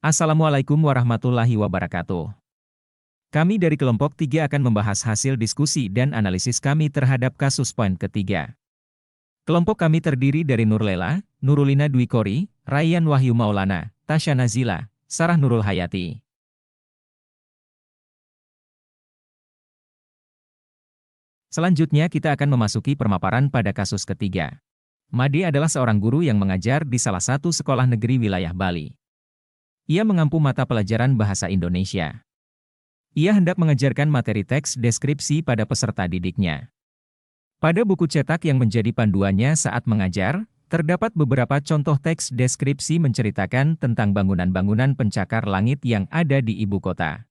Assalamualaikum warahmatullahi wabarakatuh. Kami dari kelompok 3 akan membahas hasil diskusi dan analisis kami terhadap kasus poin ketiga. Kelompok kami terdiri dari Nurlela, Nurulina Dwi Kori, Rayyan Wahyu Maulana, Tasya Nazila, Sarah Nurul Hayati. Selanjutnya kita akan memasuki pemaparan pada kasus ketiga. Made adalah seorang guru yang mengajar di salah satu sekolah negeri wilayah Bali. Ia mengampu mata pelajaran bahasa Indonesia. Ia hendak mengajarkan materi teks deskripsi pada peserta didiknya. Pada buku cetak yang menjadi panduannya saat mengajar, terdapat beberapa contoh teks deskripsi menceritakan tentang bangunan-bangunan pencakar langit yang ada di ibu kota.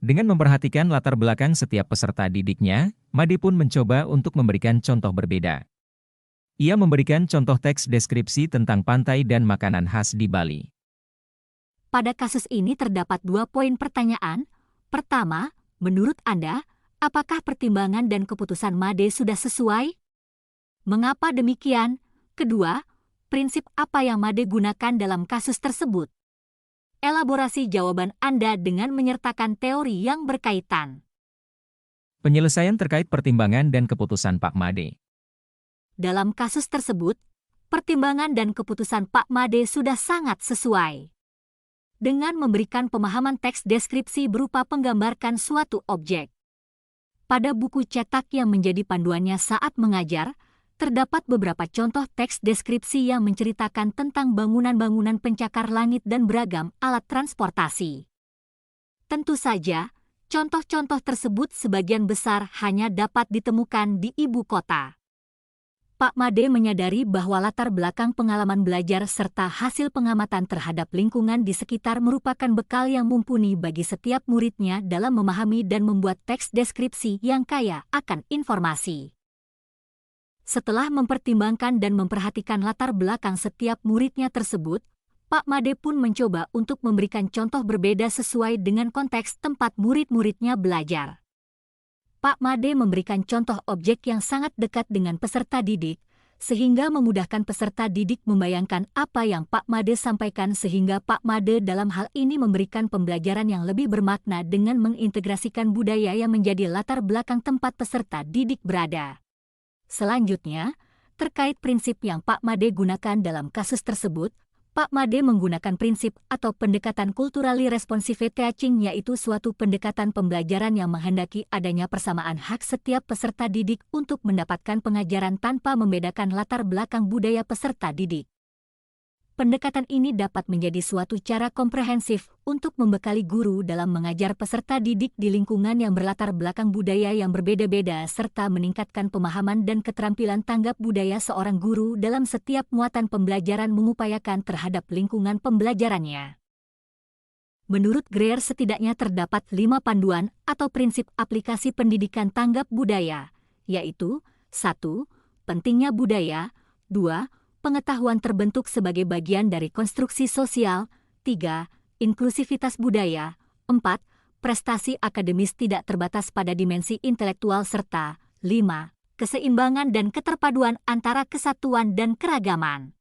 Dengan memperhatikan latar belakang setiap peserta didiknya, Made pun mencoba untuk memberikan contoh berbeda. Ia memberikan contoh teks deskripsi tentang pantai dan makanan khas di Bali. Pada kasus ini terdapat 2 poin pertanyaan. Pertama, menurut Anda, apakah pertimbangan dan keputusan Made sudah sesuai? Mengapa demikian? Kedua, prinsip apa yang Made gunakan dalam kasus tersebut? Elaborasi jawaban Anda dengan menyertakan teori yang berkaitan. Penyelesaian terkait pertimbangan dan keputusan Pak Made. Dalam kasus tersebut, pertimbangan dan keputusan Pak Made sudah sangat sesuai. Dengan memberikan pemahaman teks deskripsi berupa penggambarkan suatu objek. Pada buku cetak yang menjadi panduannya saat mengajar, terdapat beberapa contoh teks deskripsi yang menceritakan tentang bangunan-bangunan pencakar langit dan beragam alat transportasi. Tentu saja, contoh-contoh tersebut sebagian besar hanya dapat ditemukan di ibu kota. Pak Made menyadari bahwa latar belakang pengalaman belajar serta hasil pengamatan terhadap lingkungan di sekitar merupakan bekal yang mumpuni bagi setiap muridnya dalam memahami dan membuat teks deskripsi yang kaya akan informasi. Setelah mempertimbangkan dan memperhatikan latar belakang setiap muridnya tersebut, Pak Made pun mencoba untuk memberikan contoh berbeda sesuai dengan konteks tempat murid-muridnya belajar. Pak Made memberikan contoh objek yang sangat dekat dengan peserta didik, sehingga memudahkan peserta didik membayangkan apa yang Pak Made sampaikan sehingga Pak Made dalam hal ini memberikan pembelajaran yang lebih bermakna dengan mengintegrasikan budaya yang menjadi latar belakang tempat peserta didik berada. Selanjutnya, terkait prinsip yang Pak Made gunakan dalam kasus tersebut, Pak Made menggunakan prinsip atau pendekatan culturally responsive teaching, yaitu suatu pendekatan pembelajaran yang menghendaki adanya persamaan hak setiap peserta didik untuk mendapatkan pengajaran tanpa membedakan latar belakang budaya peserta didik. Pendekatan ini dapat menjadi suatu cara komprehensif untuk membekali guru dalam mengajar peserta didik di lingkungan yang berlatar belakang budaya yang berbeda-beda serta meningkatkan pemahaman dan keterampilan tanggap budaya seorang guru dalam setiap muatan pembelajaran mengupayakan terhadap lingkungan pembelajarannya. Menurut Greer setidaknya terdapat 5 panduan atau prinsip aplikasi pendidikan tanggap budaya, yaitu 1. Pentingnya budaya, 2. Pengetahuan terbentuk sebagai bagian dari konstruksi sosial, 3. Inklusivitas budaya, 4. Prestasi akademis tidak terbatas pada dimensi intelektual serta 5. Keseimbangan dan keterpaduan antara kesatuan dan keragaman.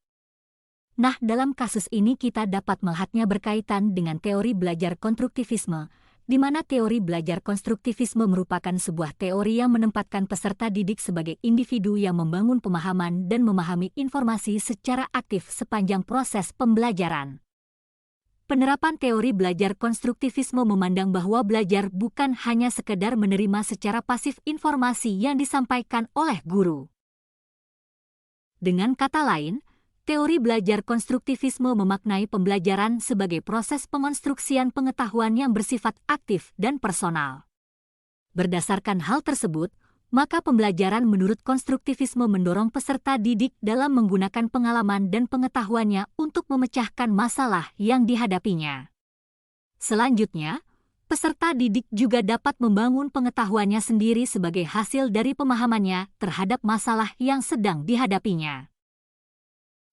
Nah, dalam kasus ini kita dapat melihatnya berkaitan dengan teori belajar konstruktivisme, di mana teori belajar konstruktivisme merupakan sebuah teori yang menempatkan peserta didik sebagai individu yang membangun pemahaman dan memahami informasi secara aktif sepanjang proses pembelajaran. Penerapan teori belajar konstruktivisme memandang bahwa belajar bukan hanya sekedar menerima secara pasif informasi yang disampaikan oleh guru. Dengan kata lain, teori belajar konstruktivisme memaknai pembelajaran sebagai proses pengonstruksian pengetahuan yang bersifat aktif dan personal. Berdasarkan hal tersebut, maka pembelajaran menurut konstruktivisme mendorong peserta didik dalam menggunakan pengalaman dan pengetahuannya untuk memecahkan masalah yang dihadapinya. Selanjutnya, peserta didik juga dapat membangun pengetahuannya sendiri sebagai hasil dari pemahamannya terhadap masalah yang sedang dihadapinya.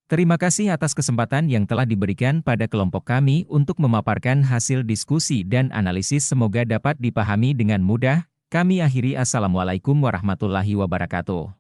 Terima kasih atas kesempatan yang telah diberikan pada kelompok kami untuk memaparkan hasil diskusi dan analisis, semoga dapat dipahami dengan mudah. Kami akhiri, Assalamualaikum warahmatullahi wabarakatuh.